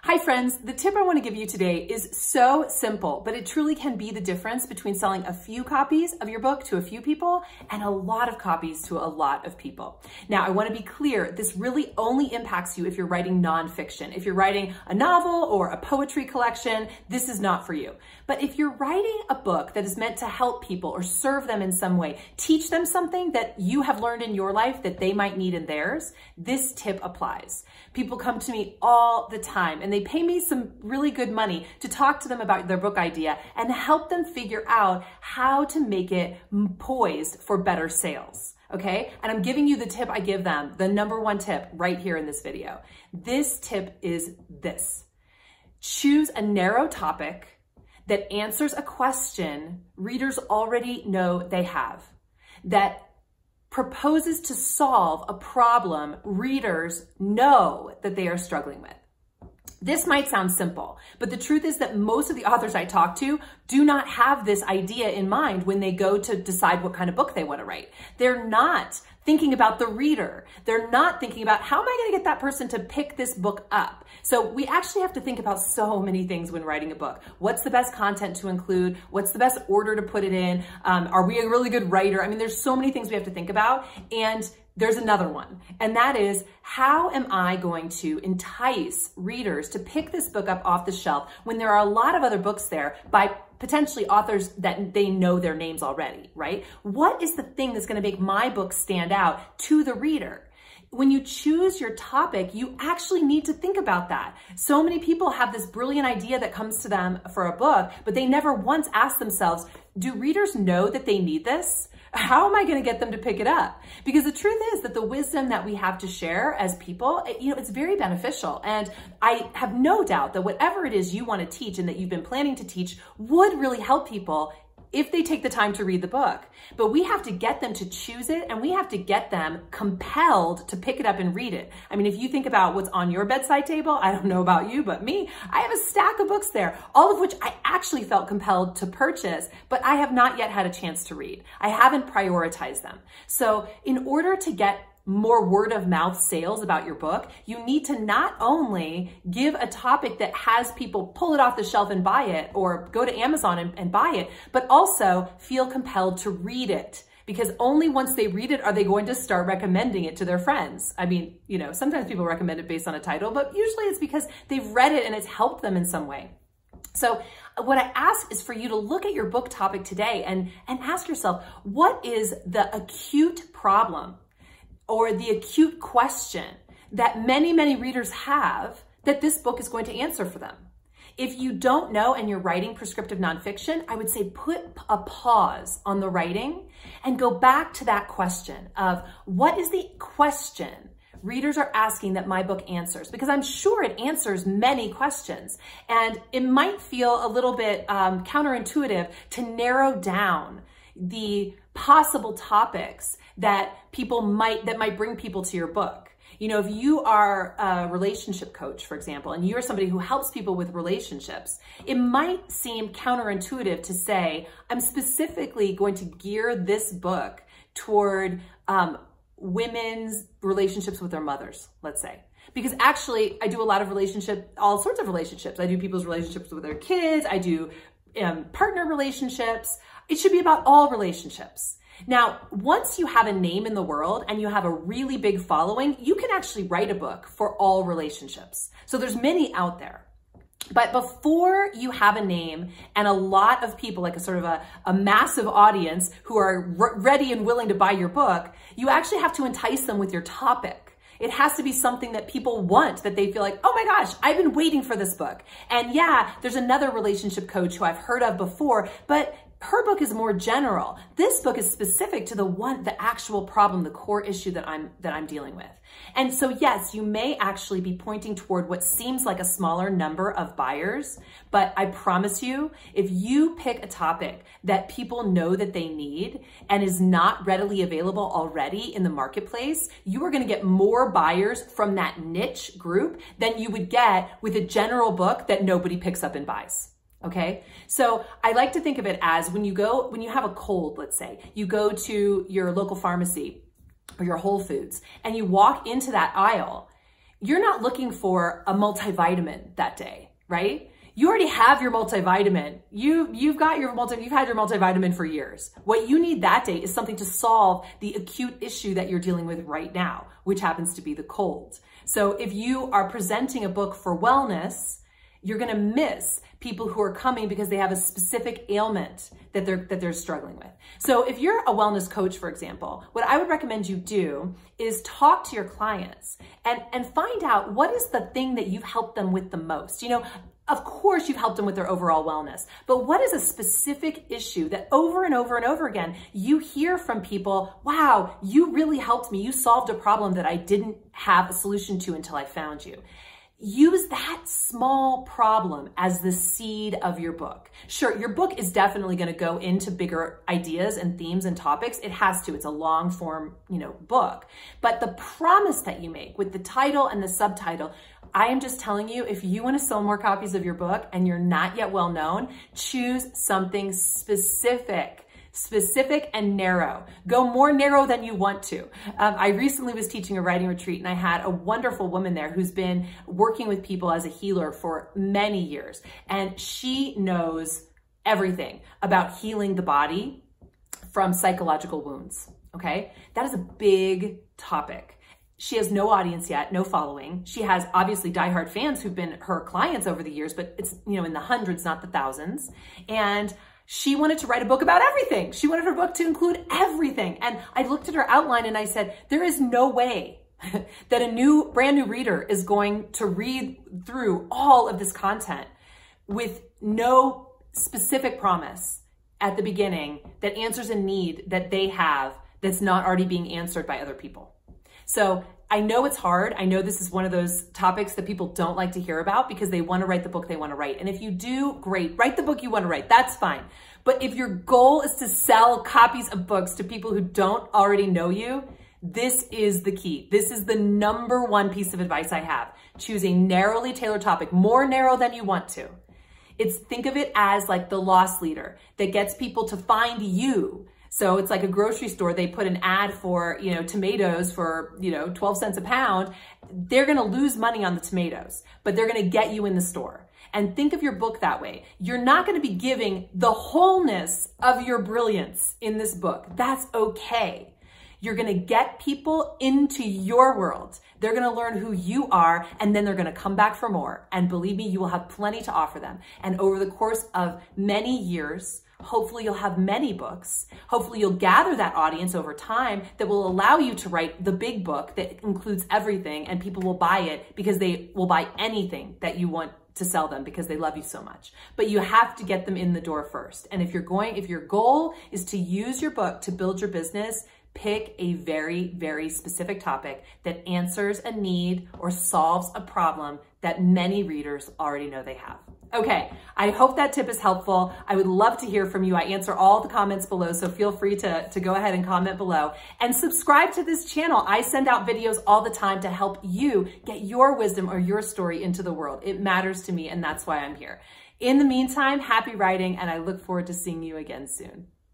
Hi friends, the tip I want to give you today is so simple, but it truly can be the difference between selling a few copies of your book to a few people and a lot of copies to a lot of people. Now, I want to be clear, this really only impacts you if you're writing nonfiction. If you're writing a novel or a poetry collection, this is not for you. But if you're writing a book that is meant to help people or serve them in some way, teach them something that you have learned in your life that they might need in theirs, this tip applies. People come to me all the time and they pay me some really good money to talk to them about their book idea and help them figure out how to make it poised for better sales. Okay? And I'm giving you the tip I give them, the #1 tip right here in this video. This tip is this. Choose a narrow topic that answers a question readers already know they have, that proposes to solve a problem readers know that they are struggling with. This might sound simple, but the truth is that most of the authors I talk to do not have this idea in mind when they go to decide what kind of book they want to write. They're not thinking about the reader. They're not thinking about how am I going to get that person to pick this book up? So we actually have to think about so many things when writing a book. What's the best content to include? What's the best order to put it in? Are we a really good writer? I mean, there's so many things we have to think about. And there's another one, and that is, how am I going to entice readers to pick this book up off the shelf when there are a lot of other books there by potentially authors that they know their names already, right? What is the thing that's going to make my book stand out to the reader? When you choose your topic, you actually need to think about that. So many people have this brilliant idea that comes to them for a book, but they never once ask themselves, do readers know that they need this? How am I going to get them to pick it up? Because the truth is that the wisdom that we have to share as people, it's very beneficial. And I have no doubt that whatever it is you want to teach and that you've been planning to teach would really help people if they take the time to read the book. But we have to get them to choose it, and we have to get them compelled to pick it up and read it. I mean, if you think about what's on your bedside table, I don't know about you, but me, I have a stack of books there, all of which I actually felt compelled to purchase, but I have not yet had a chance to read. I haven't prioritized them. So in order to get more word of mouth sales about your book, you need to not only give a topic that has people pull it off the shelf and buy it or go to Amazon and buy it, but also feel compelled to read it. Because only once they read it are they going to start recommending it to their friends. I mean, sometimes people recommend it based on a title, but usually it's because they've read it and it's helped them in some way. So what I ask is for you to look at your book topic today and ask yourself, what is the acute problem or the acute question that many, many readers have that this book is going to answer for them? If you don't know and you're writing prescriptive nonfiction, I would say put a pause on the writing and go back to that question of what is the question readers are asking that my book answers? Because I'm sure it answers many questions, and it might feel a little bit counterintuitive to narrow down the possible topics that might bring people to your book. If you are a relationship coach, for example, and you're somebody who helps people with relationships, it might seem counterintuitive to say, I'm specifically going to gear this book toward women's relationships with their mothers, let's say. Because actually, I do a lot of all sorts of relationships. I do people's relationships with their kids. I do partner relationships. It should be about all relationships. Now, once you have a name in the world and you have a really big following, you can actually write a book for all relationships. So there's many out there. But before you have a name and a lot of people, like a massive audience who are ready and willing to buy your book, you actually have to entice them with your topic. It has to be something that people want, that they feel like, oh my gosh, I've been waiting for this book. And yeah, there's another relationship coach who I've heard of before, but her book is more general. This book is specific to the actual problem, the core issue that I'm dealing with. And so yes, you may actually be pointing toward what seems like a smaller number of buyers, but I promise you, if you pick a topic that people know that they need and is not readily available already in the marketplace, you are going to get more buyers from that niche group than you would get with a general book that nobody picks up and buys. Okay. So I like to think of it as when you have a cold, let's say, you go to your local pharmacy or your Whole Foods and you walk into that aisle, you're not looking for a multivitamin that day, right? You already have your multivitamin. You've had your multivitamin for years. What you need that day is something to solve the acute issue that you're dealing with right now, which happens to be the cold. So if you are presenting a book for wellness, you're going to miss people who are coming because they have a specific ailment that they're struggling with. So if you're a wellness coach, for example, what I would recommend you do is talk to your clients and find out what is the thing that you've helped them with the most. You know, of course you've helped them with their overall wellness, but what is a specific issue that over and over and over again, you hear from people, wow, you really helped me. You solved a problem that I didn't have a solution to until I found you. Use that small problem as the seed of your book. Sure, your book is definitely going to go into bigger ideas and themes and topics. It has to. It's a long form, book. But the promise that you make with the title and the subtitle, I am just telling you, if you want to sell more copies of your book and you're not yet well known, choose something specific and narrow. Go more narrow than you want to. I recently was teaching a writing retreat and I had a wonderful woman there who's been working with people as a healer for many years. And she knows everything about healing the body from psychological wounds. Okay. That is a big topic. She has no audience yet, no following. She has obviously diehard fans who've been her clients over the years, but it's, in the hundreds, not the thousands. And she wanted to write a book about everything. She wanted her book to include everything. And I looked at her outline and I said, there is no way that a brand new reader is going to read through all of this content with no specific promise at the beginning that answers a need that they have that's not already being answered by other people. So I know it's hard. I know this is one of those topics that people don't like to hear about because they want to write the book they want to write. And if you do, great. Write the book you want to write. That's fine. But if your goal is to sell copies of books to people who don't already know you, this is the key. This is the number one piece of advice I have. Choose a narrowly tailored topic, more narrow than you want to. Think of it as like the loss leader that gets people to find you. So it's like a grocery store. They put an ad for, tomatoes for, 12 cents a pound. They're going to lose money on the tomatoes, but they're going to get you in the store. And think of your book that way. You're not going to be giving the wholeness of your brilliance in this book. That's okay. You're going to get people into your world. They're going to learn who you are, and then they're going to come back for more. And believe me, you will have plenty to offer them. And over the course of many years, hopefully you'll have many books. Hopefully you'll gather that audience over time that will allow you to write the big book that includes everything, and people will buy it because they will buy anything that you want to sell them because they love you so much. But you have to get them in the door first. And if your goal is to use your book to build your business, pick a very, very specific topic that answers a need or solves a problem that many readers already know they have. Okay, I hope that tip is helpful. I would love to hear from you. I answer all the comments below, so feel free to go ahead and comment below. And subscribe to this channel. I send out videos all the time to help you get your wisdom or your story into the world. It matters to me, and that's why I'm here. In the meantime, happy writing, and I look forward to seeing you again soon.